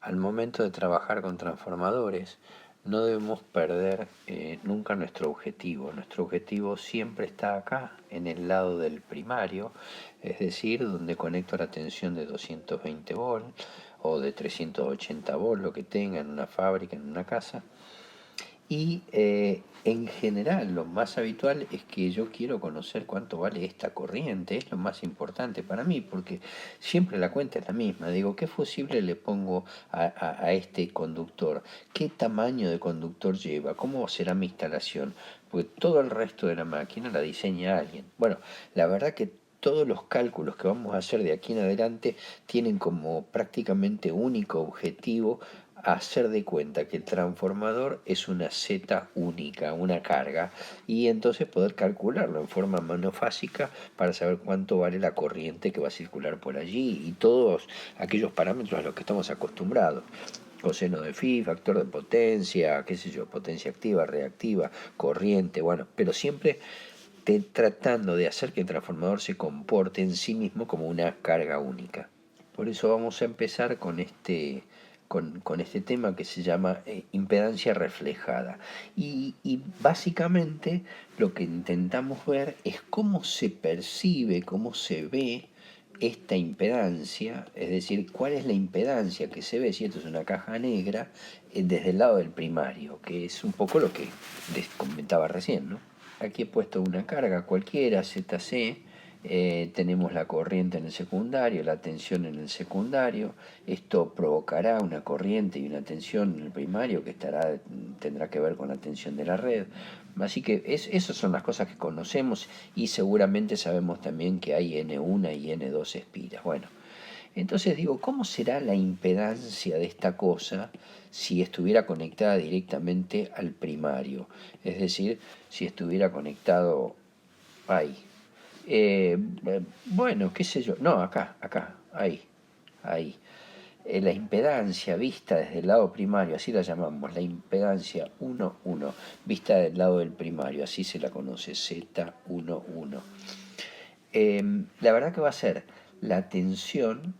Al momento de trabajar con transformadores, no debemos perder nunca nuestro objetivo. Nuestro objetivo siempre está acá, en el lado del primario, es decir, donde conecto la tensión de 220 volts o de 380 volts, lo que tenga en una fábrica, en una casa. Y en general lo más habitual es que yo quiero conocer cuánto vale esta corriente, es lo más importante para mí, porque siempre la cuenta es la misma. Digo, ¿qué fusible le pongo a este conductor? ¿Qué tamaño de conductor lleva? ¿Cómo será mi instalación? Porque todo el resto de la máquina la diseña alguien. Bueno, la verdad que todos los cálculos que vamos a hacer de aquí en adelante tienen como prácticamente único objetivo hacer de cuenta que el transformador es una Z única, una carga, y entonces poder calcularlo en forma monofásica para saber cuánto vale la corriente que va a circular por allí y todos aquellos parámetros a los que estamos acostumbrados. Coseno de phi, factor de potencia, qué sé yo, potencia activa, reactiva, corriente, bueno, pero siempre tratando de hacer que el transformador se comporte en sí mismo como una carga única. Por eso vamos a empezar con este tema que se llama impedancia reflejada. Y básicamente lo que intentamos ver es cómo se percibe, cómo se ve esta impedancia, es decir, cuál es la impedancia que se ve, si esto es una caja negra, desde el lado del primario, que es un poco lo que les comentaba recién, ¿no? Aquí he puesto una carga cualquiera, ZC, tenemos la corriente en el secundario, la tensión en el secundario, esto provocará una corriente y una tensión en el primario que tendrá que ver con la tensión de la red. Así que esas son las cosas que conocemos y seguramente sabemos también que hay N1 y N2 espiras. Bueno, entonces digo, ¿cómo será la impedancia de esta cosa si estuviera conectada directamente al primario? Es decir, si estuviera conectado ahí. Bueno, qué sé yo. No, acá, ahí. La impedancia vista desde el lado primario, así la llamamos, la impedancia 1,1, vista del lado del primario, así se la conoce, Z11. La verdad que va a ser la tensión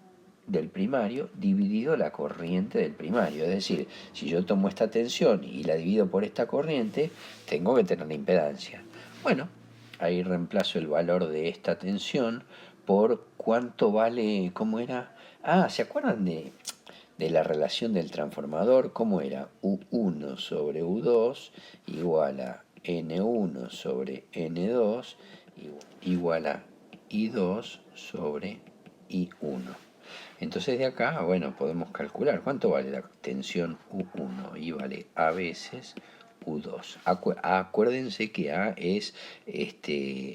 del primario dividido la corriente del primario. Es decir, si yo tomo esta tensión y la divido por esta corriente, tengo que tener la impedancia. Bueno, ahí reemplazo el valor de esta tensión por cuánto vale, ¿cómo era? Ah, ¿se acuerdan de la relación del transformador? ¿Cómo era? U1 sobre U2 igual a N1 sobre N2 igual a I2 sobre I1. Entonces de acá, bueno, podemos calcular cuánto vale la tensión U1 y vale A veces U2. Acuérdense que A es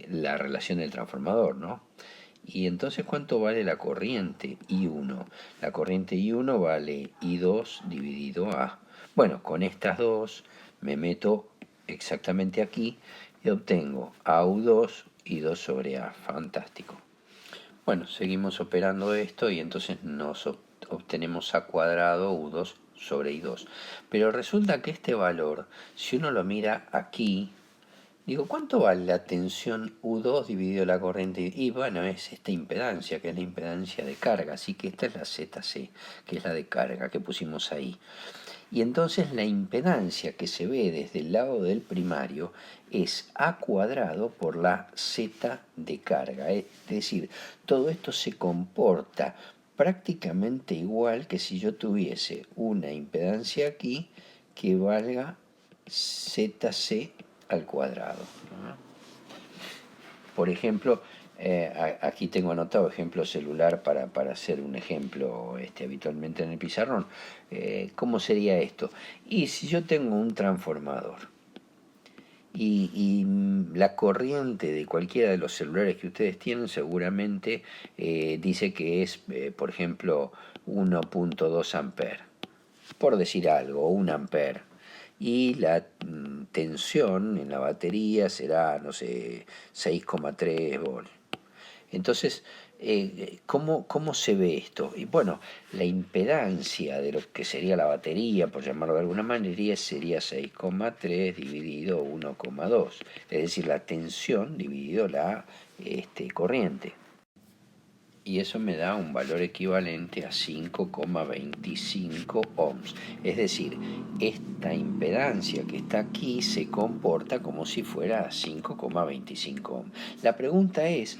la relación del transformador, ¿no? Y entonces, ¿cuánto vale la corriente I1? La corriente I1 vale I2 dividido A. Bueno, con estas dos me meto exactamente aquí y obtengo AU2 y 2 sobre A. Fantástico. Bueno, seguimos operando esto y entonces nos obtenemos A cuadrado U2 sobre I2. Pero resulta que este valor, si uno lo mira aquí, digo, ¿cuánto vale la tensión U2 dividido la corriente? Y bueno, es esta impedancia, que es la impedancia de carga. Así que esta es la ZC, que es la de carga que pusimos ahí. Y entonces la impedancia que se ve desde el lado del primario es A cuadrado por la Z de carga. Es decir, todo esto se comporta prácticamente igual que si yo tuviese una impedancia aquí que valga ZC al cuadrado. Por ejemplo, aquí tengo anotado ejemplo celular para hacer un ejemplo habitualmente en el pizarrón. ¿Cómo sería esto? Y si yo tengo un transformador y la corriente de cualquiera de los celulares que ustedes tienen seguramente dice que es, por ejemplo, 1,2 amperes, por decir algo, 1 amper. Y la tensión en la batería será, no sé, 6,3 volts. Entonces, ¿cómo se ve esto? Y bueno, la impedancia de lo que sería la batería, por llamarlo de alguna manera, sería 6,3 dividido 1,2. Es decir, la tensión dividido la corriente. y eso me da un valor equivalente a 5,25 ohms. Es decir, esta impedancia que está aquí se comporta como si fuera 5,25 ohms. La pregunta es,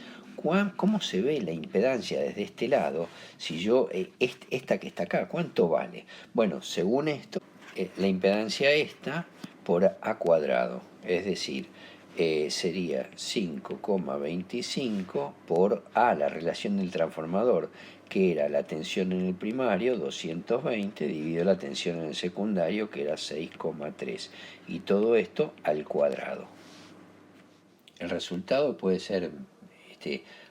¿cómo se ve la impedancia desde este lado? Si yo, esta que está acá, ¿cuánto vale? Bueno, según esto, la impedancia esta por A cuadrado, es decir, sería 5,25 por A, la relación del transformador, que era la tensión en el primario, 220, dividido la tensión en el secundario, que era 6,3. Y todo esto al cuadrado. El resultado puede ser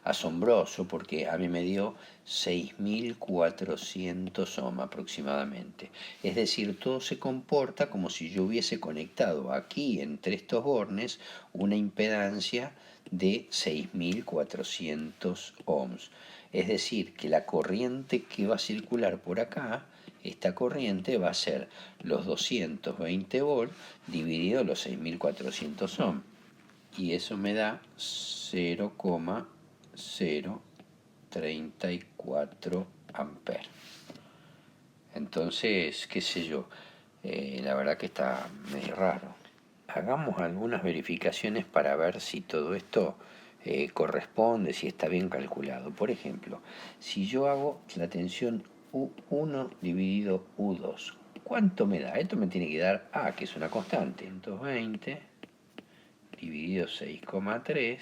asombroso porque a mí me dio 6.400 ohm aproximadamente. Es decir, todo se comporta como si yo hubiese conectado aquí entre estos bornes una impedancia de 6.400 ohms. Es decir, que la corriente que va a circular por acá, esta corriente va a ser los 220 volts dividido los 6.400 ohms. Y eso me da 0,034 amperes. Entonces, qué sé yo, la verdad que está medio raro. Hagamos algunas verificaciones para ver si todo esto corresponde, si está bien calculado. Por ejemplo, si yo hago la tensión U1 dividido U2, ¿cuánto me da? Esto me tiene que dar A, que es una constante, 220 dividido 6,3,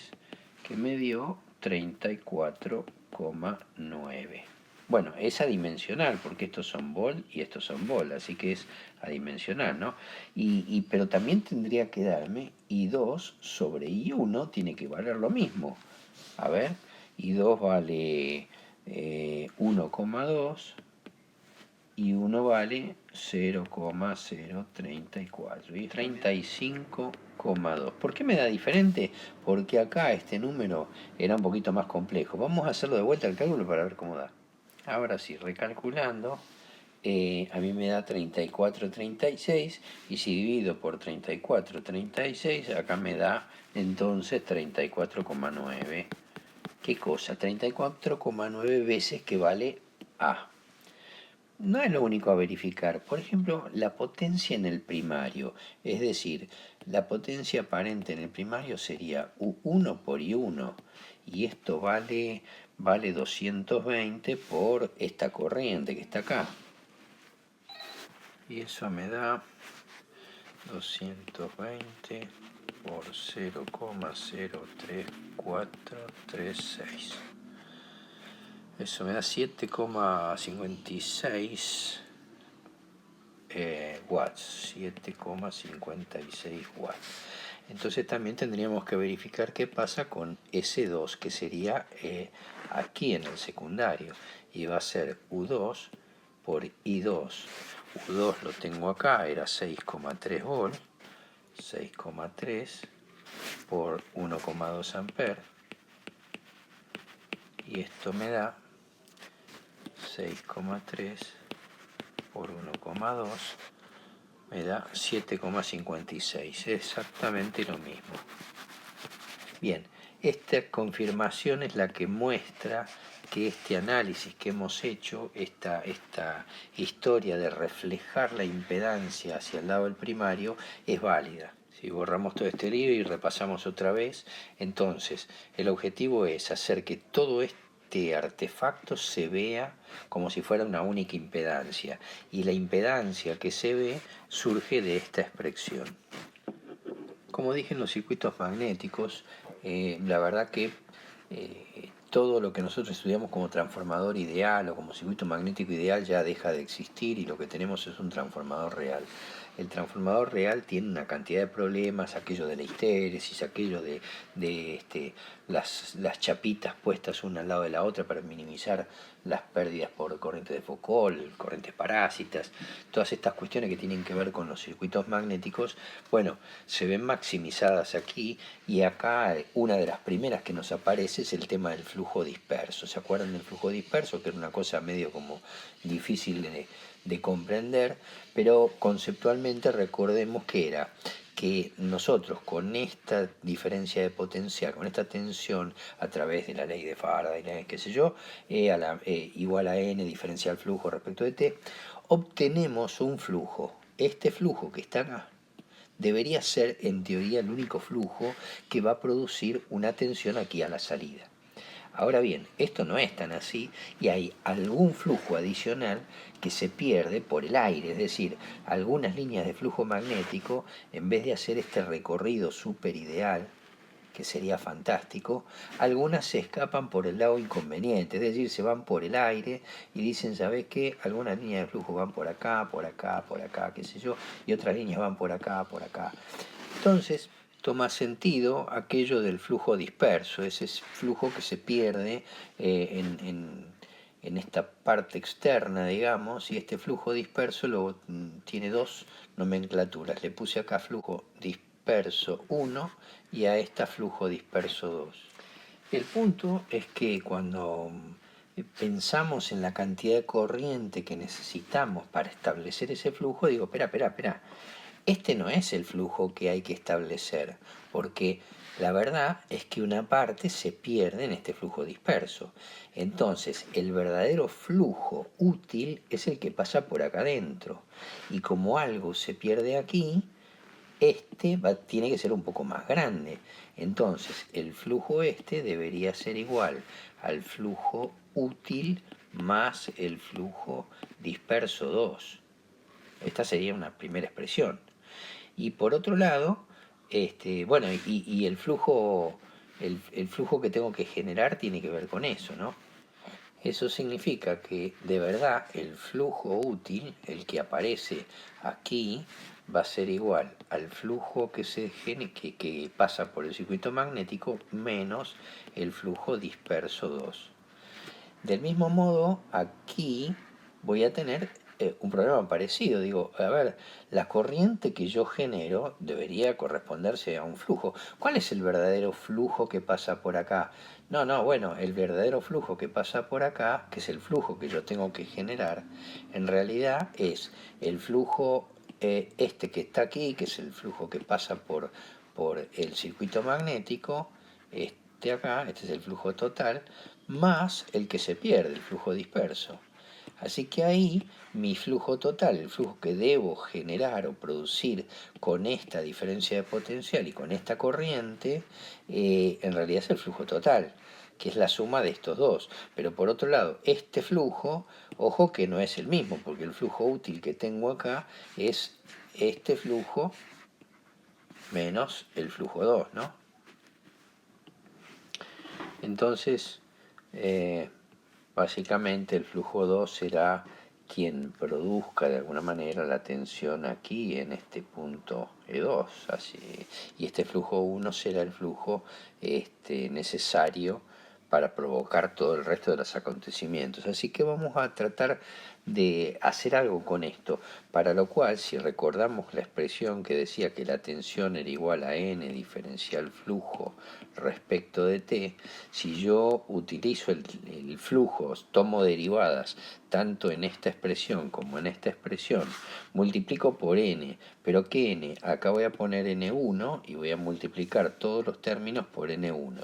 que me dio 34,9. Bueno, es adimensional, porque estos son volt y estos son volt, así que es adimensional, ¿no? Pero también tendría que darme I2 sobre I1, tiene que valer lo mismo. A ver, I2 vale 1,2 y 1 vale 0,034 y 35,2. ¿Por qué me da diferente? Porque acá este número era un poquito más complejo. Vamos a hacerlo de vuelta el cálculo para ver cómo da. Ahora sí, recalculando, a mí me da 34,36 y si divido por 34,36, acá me da entonces 34,9. ¿Qué cosa? 34,9 veces que vale A. No es lo único a verificar. Por ejemplo, la potencia en el primario. Es decir, la potencia aparente en el primario sería U1 por I1. Y esto vale 220 por esta corriente que está acá. Y eso me da 220 por 0,03436. Eso me da 7,56 watts, 7,56 watts. Entonces también tendríamos que verificar qué pasa con S2, que sería aquí en el secundario, y va a ser U2 por I2. U2 lo tengo acá, era 6,3 volts, 6,3 por 1,2 amperes, y esto me da 6,3 por 1,2 me da 7,56, exactamente lo mismo. Bien, esta confirmación es la que muestra que este análisis que hemos hecho, esta historia de reflejar la impedancia hacia el lado del primario, es válida. Si borramos todo este lío y repasamos otra vez, entonces el objetivo es hacer que todo este artefacto se vea como si fuera una única impedancia, y la impedancia que se ve surge de esta expresión. Como dije, en los circuitos magnéticos, la verdad que todo lo que nosotros estudiamos como transformador ideal o como circuito magnético ideal ya deja de existir, y lo que tenemos es un transformador real. El transformador real tiene una cantidad de problemas, aquello de la histéresis, aquello de las chapitas puestas una al lado de la otra para minimizar las pérdidas por corriente de Foucault, corrientes parásitas, todas estas cuestiones que tienen que ver con los circuitos magnéticos, bueno, se ven maximizadas aquí, y acá una de las primeras que nos aparece es el tema del flujo disperso. ¿Se acuerdan del flujo disperso? Que era una cosa medio como difícil de comprender, pero conceptualmente recordemos que era que nosotros con esta diferencia de potencial, con esta tensión a través de la ley de Faraday, qué sé yo, igual a n diferencial flujo respecto de t, obtenemos un flujo. Este flujo que está acá debería ser en teoría el único flujo que va a producir una tensión aquí a la salida. Ahora bien, esto no es tan así y hay algún flujo adicional que se pierde por el aire, es decir, algunas líneas de flujo magnético, en vez de hacer este recorrido súper ideal, que sería fantástico, algunas se escapan por el lado inconveniente, es decir, se van por el aire y dicen, ¿sabes qué? Algunas líneas de flujo van por acá, por acá, por acá, qué sé yo, y otras líneas van por acá, por acá. Entonces, toma sentido aquello del flujo disperso, ese flujo que se pierde en esta parte externa, digamos, y este flujo disperso tiene dos nomenclaturas. Le puse acá flujo disperso 1 y a esta flujo disperso 2. El punto es que cuando pensamos en la cantidad de corriente que necesitamos para establecer ese flujo, digo, espera, este no es el flujo que hay que establecer, porque la verdad es que una parte se pierde en este flujo disperso. Entonces, el verdadero flujo útil es el que pasa por acá adentro. Y como algo se pierde aquí, tiene que ser un poco más grande. Entonces, el flujo debería ser igual al flujo útil más el flujo disperso 2. Esta sería una primera expresión. Y por otro lado, bueno, y el flujo que tengo que generar tiene que ver con eso, ¿no? Eso significa que de verdad el flujo útil, el que aparece aquí, va a ser igual al flujo que pasa por el circuito magnético menos el flujo disperso 2. Del mismo modo, aquí voy a tener un problema parecido. Digo, a ver, la corriente que yo genero debería corresponderse a un flujo. ¿Cuál es el verdadero flujo que pasa por acá? No, bueno, el verdadero flujo que pasa por acá, que es el flujo que yo tengo que generar, en realidad es el flujo que está aquí, que es el flujo que pasa por el circuito magnético, este es el flujo total, más el que se pierde, el flujo disperso. Así que ahí mi flujo total, el flujo que debo generar o producir con esta diferencia de potencial y con esta corriente, en realidad es el flujo total, que es la suma de estos dos. Pero por otro lado, este flujo, ojo que no es el mismo, porque el flujo útil que tengo acá es este flujo menos el flujo 2, ¿no? Entonces, básicamente el flujo 2 será quien produzca de alguna manera la tensión aquí en este punto E2. Así, y este flujo 1 será el flujo necesario para provocar todo el resto de los acontecimientos. Así que vamos a tratar de hacer algo con esto, para lo cual, si recordamos la expresión que decía que la tensión era igual a n diferencial flujo respecto de t, si yo utilizo el flujo, tomo derivadas tanto en esta expresión como en esta expresión, multiplico por n, pero ¿qué n? Acá voy a poner n1 y voy a multiplicar todos los términos por n1.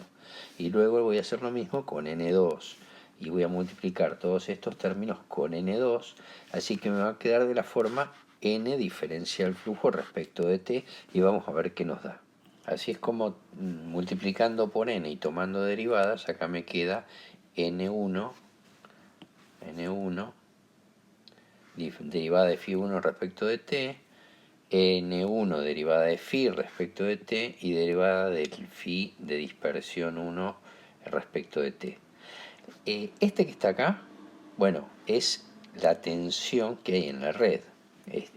Y luego voy a hacer lo mismo con n2 y voy a multiplicar todos estos términos con n2, así que me va a quedar de la forma n diferencial flujo respecto de t y vamos a ver qué nos da. Así es como multiplicando por n y tomando derivadas, acá me queda n1 derivada de φ1 respecto de t, n1 derivada de φ respecto de t y derivada del φ de dispersión 1 respecto de t. Este que está acá, bueno, es la tensión que hay en la red.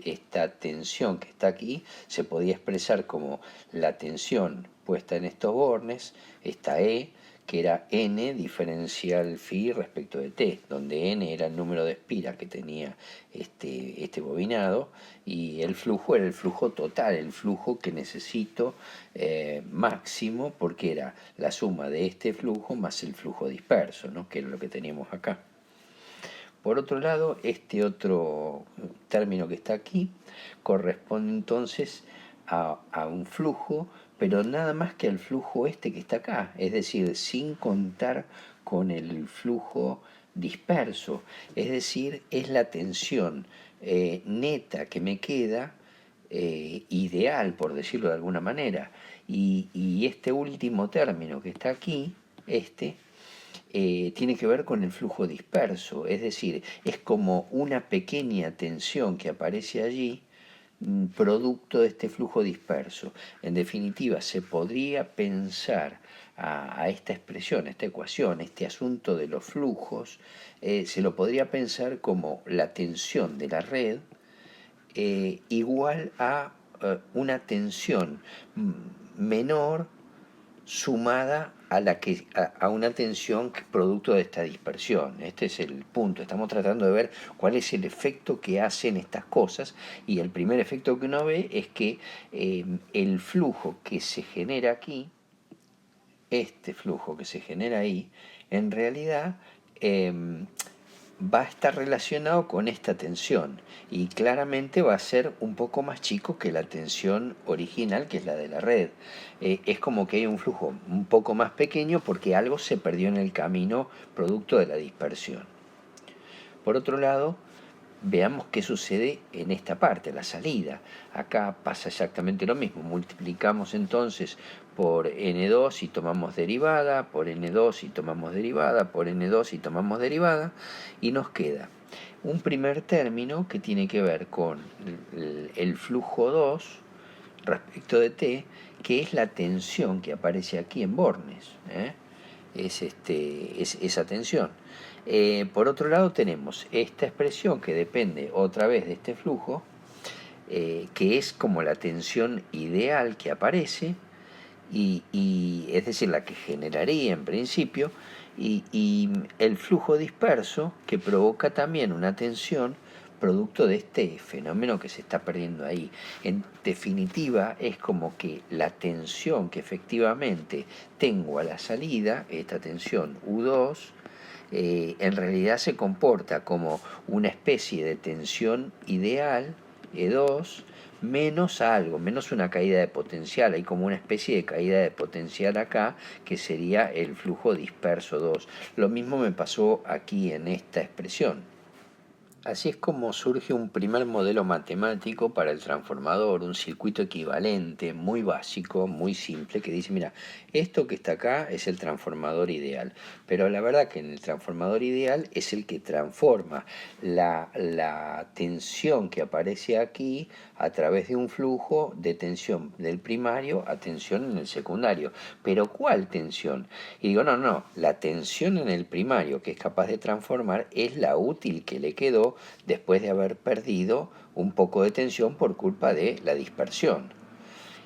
Esta tensión que está aquí se podía expresar como la tensión puesta en estos bornes, esta E, que era n diferencial phi respecto de t, donde n era el número de espiras que tenía este bobinado y el flujo era el flujo total, el flujo que necesito máximo, porque era la suma de este flujo más el flujo disperso, ¿no? Que era lo que teníamos acá. Por otro lado, este otro término que está aquí corresponde entonces a un flujo, pero nada más que al flujo este que está acá, es decir, sin contar con el flujo disperso, es decir, es la tensión neta que me queda, ideal, por decirlo de alguna manera. Y este último término que está aquí, tiene que ver con el flujo disperso, es decir, es como una pequeña tensión que aparece allí, producto de este flujo disperso. En definitiva, se podría pensar a esta expresión, esta ecuación, este asunto de los flujos, se lo podría pensar como la tensión de la red igual a una tensión menor sumada a una tensión producto de esta dispersión. Este es el punto. Estamos tratando de ver cuál es el efecto que hacen estas cosas, y el primer efecto que uno ve es que el flujo que se genera aquí, este flujo que se genera ahí, en realidad va a estar relacionado con esta tensión, y claramente va a ser un poco más chico que la tensión original, que es la de la red. Es como que hay un flujo un poco más pequeño porque algo se perdió en el camino producto de la dispersión. Por otro lado, veamos qué sucede en esta parte, la salida. Acá pasa exactamente lo mismo. Multiplicamos entonces por n2 y tomamos derivada, por n2 y tomamos derivada, por n2 y tomamos derivada, y nos queda un primer término que tiene que ver con el flujo 2 respecto de t, que es la tensión que aparece aquí en Bornes. Es esa tensión. Por otro lado tenemos esta expresión que depende otra vez de este flujo, que es como la tensión ideal que aparece, y es decir, la que generaría en principio, y el flujo disperso que provoca también una tensión producto de este fenómeno que se está perdiendo ahí. En definitiva, es como que la tensión que efectivamente tengo a la salida, esta tensión U2, en realidad se comporta como una especie de tensión ideal, E2, menos algo, menos una caída de potencial. Hay como una especie de caída de potencial acá, que sería el flujo disperso 2. Lo mismo me pasó aquí en esta expresión. Así es como surge un primer modelo matemático para el transformador, un circuito equivalente, muy básico, muy simple, que dice, mira, esto que está acá es el transformador ideal, pero la verdad que en el transformador ideal es el que transforma la tensión que aparece aquí a través de un flujo de tensión del primario a tensión en el secundario. Pero ¿cuál tensión? Y digo, no, la tensión en el primario que es capaz de transformar es la útil que le quedó después de haber perdido un poco de tensión por culpa de la dispersión.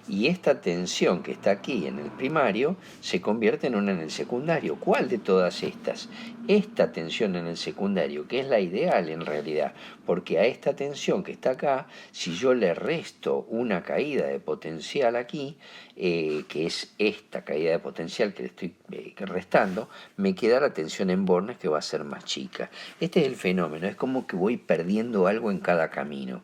Y esta tensión que está aquí en el primario se convierte en una en el secundario. ¿Cuál de todas estas? Esta tensión en el secundario, que es la ideal en realidad, porque a esta tensión que está acá, si yo le resto una caída de potencial aquí, que es esta caída de potencial que le estoy restando, me queda la tensión en Bornes, que va a ser más chica. Este es el fenómeno, es como que voy perdiendo algo en cada camino.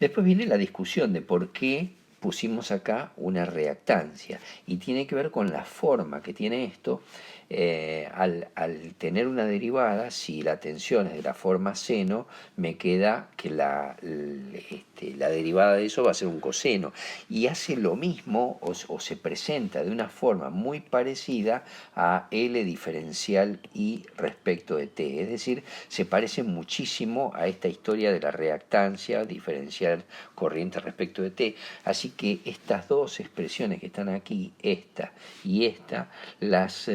Después viene la discusión de por qué pusimos acá una reactancia, y tiene que ver con la forma que tiene esto. Al tener una derivada, si la tensión es de la forma seno, me queda que la derivada de eso va a ser un coseno, y hace lo mismo o se presenta de una forma muy parecida a L diferencial I respecto de T, es decir, se parece muchísimo a esta historia de la reactancia diferencial corriente respecto de T. Así que estas dos expresiones que están aquí, esta y esta, las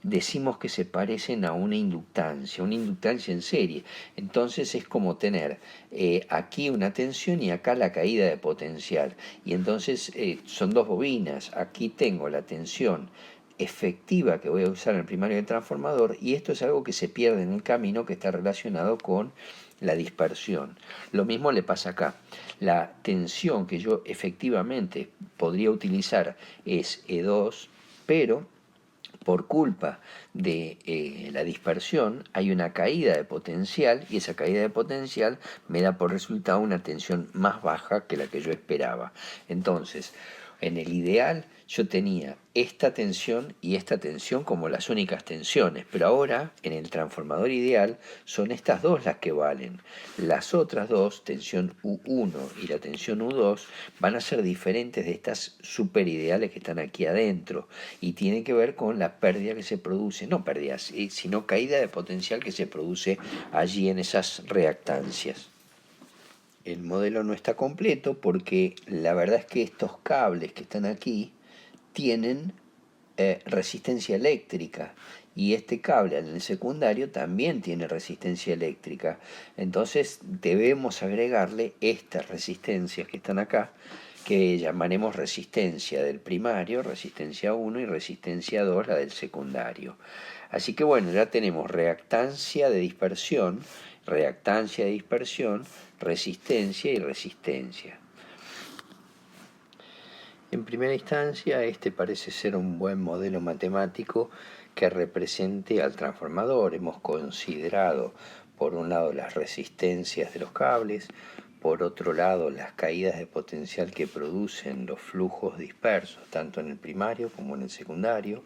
decimos que se parecen a una inductancia en serie. Entonces es como tener aquí una tensión y acá la caída de potencial. Y entonces son dos bobinas. Aquí tengo la tensión efectiva que voy a usar en el primario del transformador, y esto es algo que se pierde en el camino, que está relacionado con la dispersión. Lo mismo le pasa acá. La tensión que yo efectivamente podría utilizar es E2, pero Por culpa de la dispersión hay una caída de potencial y esa caída de potencial me da por resultado una tensión más baja que la que yo esperaba. Entonces, en el ideal yo tenía esta tensión y esta tensión como las únicas tensiones, pero ahora en el transformador ideal son estas dos las que valen. Las otras dos, tensión U1 y la tensión U2, van a ser diferentes de estas superideales que están aquí adentro y tiene que ver con la pérdida que se produce, no pérdida, sino caída de potencial que se produce allí en esas reactancias. El modelo no está completo porque la verdad es que estos cables que están aquí tienen resistencia eléctrica y este cable en el secundario también tiene resistencia eléctrica. Entonces debemos agregarle estas resistencias que están acá, que llamaremos resistencia del primario, resistencia 1 y resistencia 2, la del secundario. Así que bueno, ya tenemos reactancia de dispersión, resistencia y resistencia. En primera instancia, este parece ser un buen modelo matemático que represente al transformador. Hemos considerado, por un lado, las resistencias de los cables, por otro lado, las caídas de potencial que producen los flujos dispersos, tanto en el primario como en el secundario.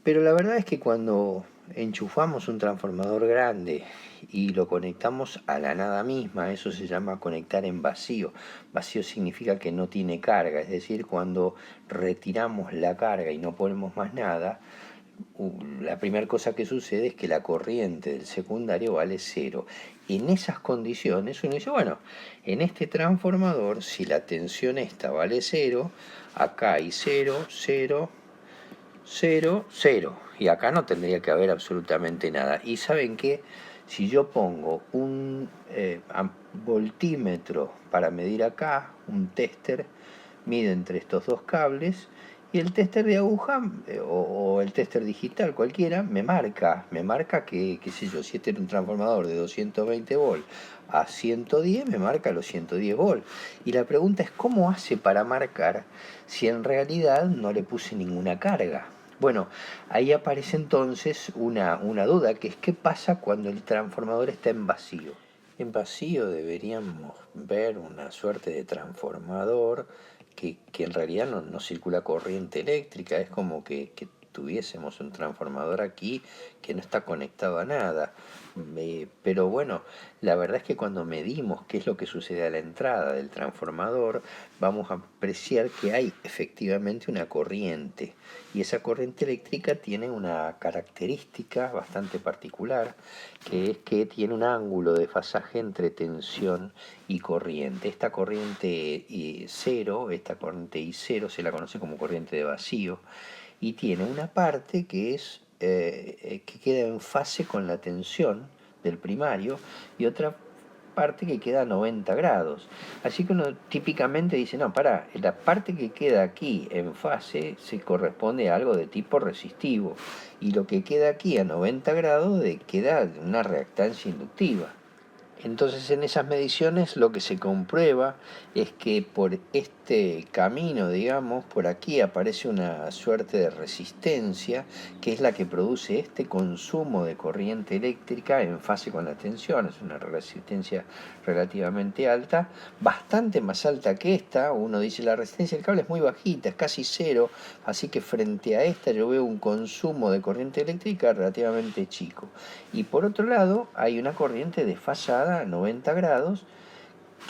Pero la verdad es que cuando enchufamos un transformador grande y lo conectamos a la nada misma, eso se llama conectar en vacío. Vacío significa que no tiene carga, es decir, cuando retiramos la carga y no ponemos más nada, la primera cosa que sucede es que la corriente del secundario vale cero. En esas condiciones uno dice, bueno, en este transformador, si la tensión esta vale cero, acá hay 0, 0, 0, 0. Y acá no tendría que haber absolutamente nada. Y ¿saben qué? Si yo pongo un voltímetro para medir acá, un tester, mide entre estos dos cables, y el tester de aguja o el tester digital cualquiera me marca que, qué sé yo, si este era un transformador de 220 volt a 110, me marca los 110 volt. Y la pregunta es, ¿cómo hace para marcar si en realidad no le puse ninguna carga? Bueno, ahí aparece entonces una duda, que es qué pasa cuando el transformador está en vacío. En vacío deberíamos ver una suerte de transformador que en realidad no circula corriente eléctrica, es como que tuviésemos un transformador aquí que no está conectado a nada. Pero bueno, la verdad es que cuando medimos qué es lo que sucede a la entrada del transformador, vamos a apreciar que hay efectivamente una corriente. Y esa corriente eléctrica tiene una característica bastante particular, que es que tiene un ángulo de fasaje entre tensión y corriente. Esta corriente cero, esta corriente I0 se la conoce como corriente de vacío, y tiene una parte que es que queda en fase con la tensión del primario y otra parte que queda a 90 grados. Así que uno típicamente dice, no, pará, la parte que queda aquí en fase se corresponde a algo de tipo resistivo y lo que queda aquí a 90 grados queda una reactancia inductiva. Entonces en esas mediciones lo que se comprueba es que por este camino, digamos, por aquí aparece una suerte de resistencia que es la que produce este consumo de corriente eléctrica en fase con la tensión. Es una resistencia relativamente alta, bastante más alta que esta. Uno dice la resistencia del cable es muy bajita, es casi cero, así que frente a esta yo veo un consumo de corriente eléctrica relativamente chico. Y por otro lado hay una corriente desfasada a 90 grados,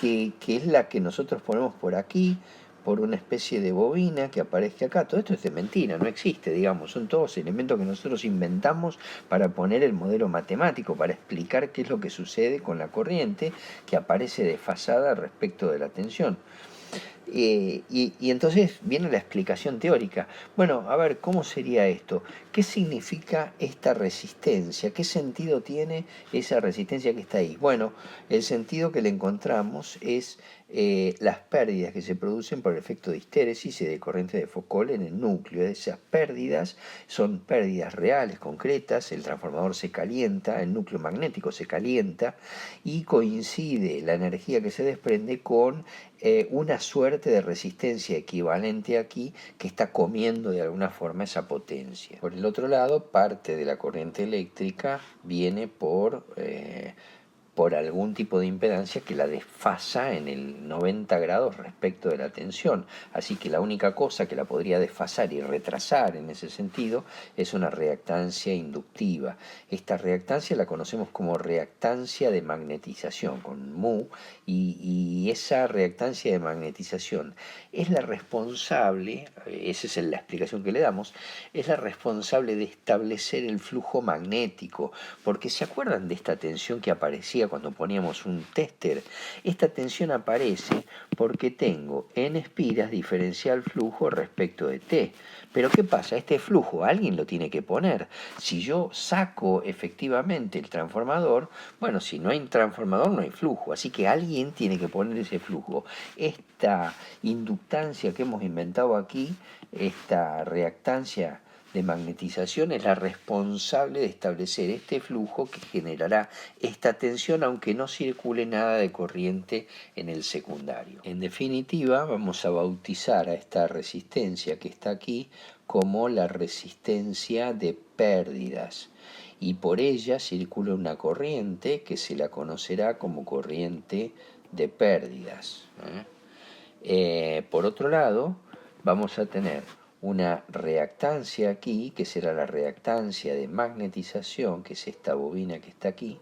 que es la que nosotros ponemos por aquí, por una especie de bobina que aparece acá. Todo esto es de mentira, no existe, digamos, son todos elementos que nosotros inventamos para poner el modelo matemático, para explicar qué es lo que sucede con la corriente que aparece desfasada respecto de la tensión. Y entonces viene la explicación teórica. Bueno, a ver, ¿cómo sería esto? ¿Qué significa esta resistencia? ¿Qué sentido tiene esa resistencia que está ahí? Bueno, el sentido que le encontramos es las pérdidas que se producen por el efecto de histéresis y de corriente de Foucault en el núcleo. Esas pérdidas son pérdidas reales, concretas, el transformador se calienta, el núcleo magnético se calienta y coincide la energía que se desprende con una suerte de resistencia equivalente aquí que está comiendo de alguna forma esa potencia. Por el otro lado, parte de la corriente eléctrica viene por algún tipo de impedancia que la desfasa en el 90 grados respecto de la tensión. Así que la única cosa que la podría desfasar y retrasar en ese sentido es una reactancia inductiva. Esta reactancia la conocemos como reactancia de magnetización, con mu, y esa reactancia de magnetización es la responsable, esa es la explicación que le damos, es la responsable de establecer el flujo magnético, porque ¿se acuerdan de esta tensión que aparecía cuando poníamos un tester? Esta tensión aparece porque tengo n espiras diferencial flujo respecto de t. Pero ¿qué pasa? Este flujo alguien lo tiene que poner. Si yo saco efectivamente el transformador, bueno, si no hay transformador no hay flujo, así que alguien tiene que poner ese flujo. Esta inductancia que hemos inventado aquí, esta reactancia de magnetización, es la responsable de establecer este flujo que generará esta tensión aunque no circule nada de corriente en el secundario. En definitiva, vamos a bautizar a esta resistencia que está aquí como la resistencia de pérdidas, y por ella circula una corriente que se la conocerá como corriente de pérdidas. Por otro lado, vamos a tener una reactancia aquí, que será la reactancia de magnetización, que es esta bobina que está aquí,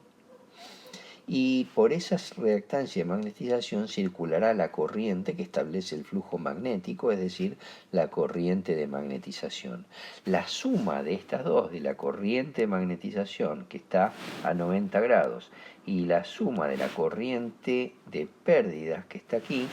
y por esa reactancia de magnetización circulará la corriente que establece el flujo magnético, es decir, la corriente de magnetización. La suma de estas dos, de la corriente de magnetización, que está a 90 grados, y la suma de la corriente de pérdidas, que está aquí,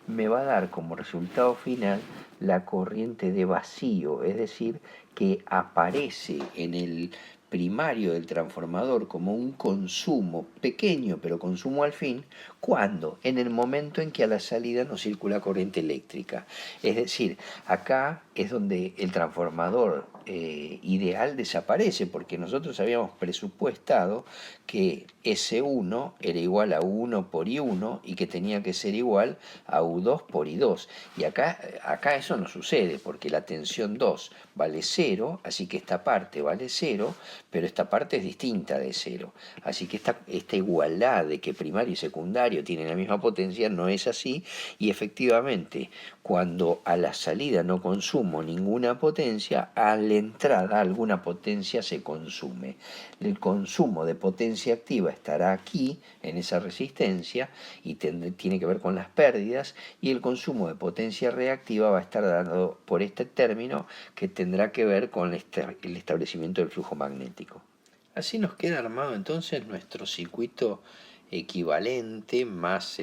me va a dar como resultado final la corriente de vacío, es decir, que aparece en el primario del transformador como un consumo pequeño, pero consumo al fin, cuando en el momento en que a la salida no circula corriente eléctrica. Es decir, acá es donde el transformador ideal desaparece, porque nosotros habíamos presupuestado que S1 era igual a U1 por I1 y que tenía que ser igual a U2 por I2. Y acá eso no sucede, porque la tensión 2 vale 0, así que esta parte vale 0, pero esta parte es distinta de 0. Así que esta igualdad de que primario y secundario tienen la misma potencia no es así, y efectivamente cuando a la salida no consumo ninguna potencia, a la entrada alguna potencia se consume. El consumo de potencia activa estará aquí, en esa resistencia, y tiene que ver con las pérdidas, y el consumo de potencia reactiva va a estar dado por este término que tendrá que ver con el establecimiento del flujo magnético. Así nos queda armado entonces nuestro circuito equivalente más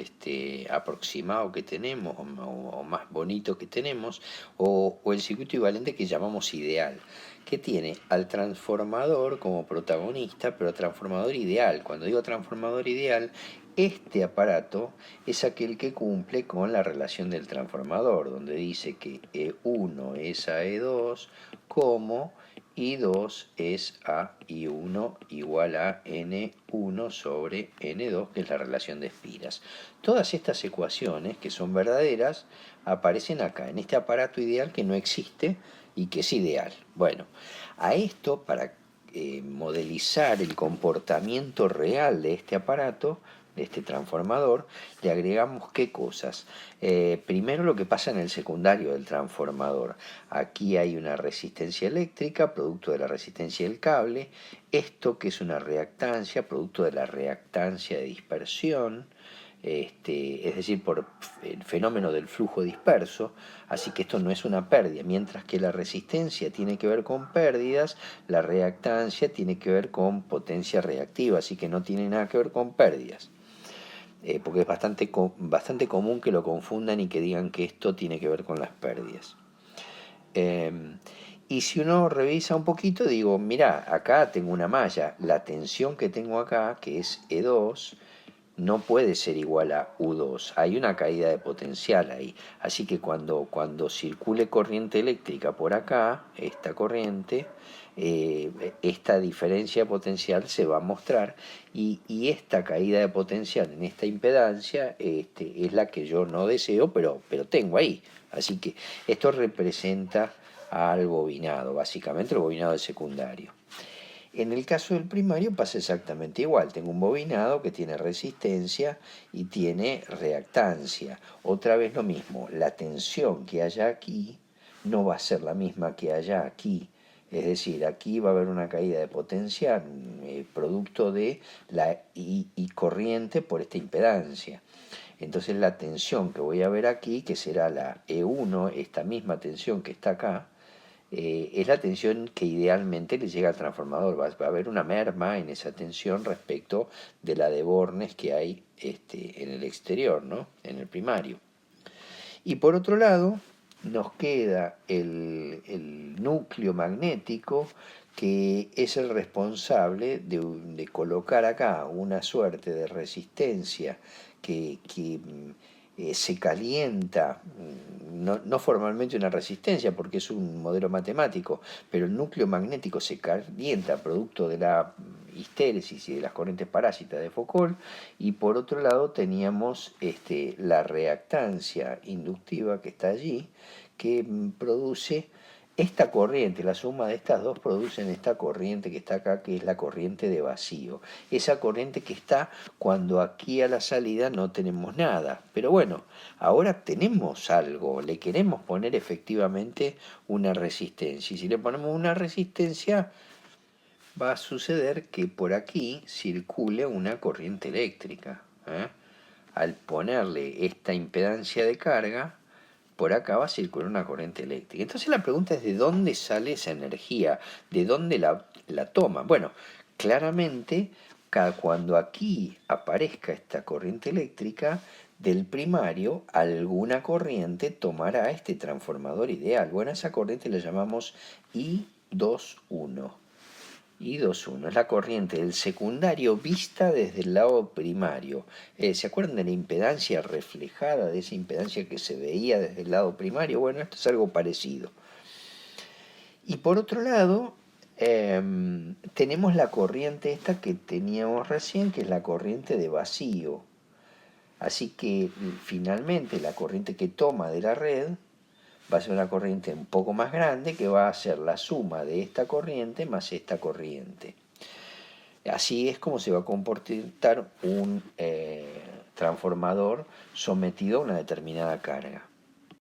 aproximado que tenemos, o más bonito que tenemos, o el circuito equivalente que llamamos ideal, que tiene al transformador como protagonista, pero transformador ideal. Cuando digo transformador ideal, este aparato es aquel que cumple con la relación del transformador, donde dice que E1 es a E2 como I2 es a I1 igual a N1 sobre N2, que es la relación de espiras. Todas estas ecuaciones, que son verdaderas, aparecen acá, en este aparato ideal que no existe y que es ideal. Bueno, a esto, para modelizar el comportamiento real de este aparato, de este transformador, le agregamos qué cosas. Primero, lo que pasa en el secundario del transformador. Aquí hay una resistencia eléctrica, producto de la resistencia del cable. Esto que es una reactancia, producto de la reactancia de dispersión, es decir, por el fenómeno del flujo disperso. Así que esto no es una pérdida. Mientras que la resistencia tiene que ver con pérdidas, la reactancia tiene que ver con potencia reactiva, así que no tiene nada que ver con pérdidas. Porque es bastante común que lo confundan y que digan que esto tiene que ver con las pérdidas. Y si uno revisa un poquito, digo, mirá, acá tengo una malla, la tensión que tengo acá, que es E2, no puede ser igual a U2. Hay una caída de potencial ahí. Así que cuando circule corriente eléctrica por acá, esta corriente, esta diferencia potencial se va a mostrar y esta caída de potencial en esta impedancia es la que yo no deseo, pero tengo ahí. Así que esto representa al bobinado, básicamente el bobinado de secundario. En el caso del primario pasa exactamente igual. Tengo un bobinado que tiene resistencia y tiene reactancia. Otra vez lo mismo, la tensión que haya aquí no va a ser la misma que haya aquí. Es decir, aquí va a haber una caída de potencia producto de la y corriente por esta impedancia. Entonces la tensión que voy a ver aquí, que será la E1, esta misma tensión que está acá, es la tensión que idealmente le llega al transformador. Va a haber una merma en esa tensión respecto de la de bornes que hay en el exterior, ¿no? En el primario. Y por otro lado, nos queda el núcleo magnético, que es el responsable de colocar acá una suerte de resistencia que se calienta, no formalmente una resistencia porque es un modelo matemático, pero el núcleo magnético se calienta producto de la histéresis y de las corrientes parásitas de Foucault, y por otro lado teníamos la reactancia inductiva que está allí, que produce esta corriente. La suma de estas dos producen esta corriente que está acá, que es la corriente de vacío. Esa corriente que está cuando aquí a la salida no tenemos nada. Pero bueno, ahora tenemos algo, le queremos poner efectivamente una resistencia. Y si le ponemos una resistencia, va a suceder que por aquí circule una corriente eléctrica. Al ponerle esta impedancia de carga, por acá va a circular una corriente eléctrica. Entonces la pregunta es: ¿de dónde sale esa energía? ¿De dónde la toma? Bueno, claramente, cuando aquí aparezca esta corriente eléctrica, del primario alguna corriente tomará este transformador ideal. Bueno, esa corriente la llamamos I21. I21 es la corriente del secundario vista desde el lado primario. ¿Se acuerdan de la impedancia reflejada, de esa impedancia que se veía desde el lado primario? Bueno, esto es algo parecido. Y por otro lado, tenemos la corriente esta que teníamos recién, que es la corriente de vacío. Así que finalmente la corriente que toma de la red va a ser una corriente un poco más grande, que va a ser la suma de esta corriente más esta corriente. Así es como se va a comportar un transformador sometido a una determinada carga.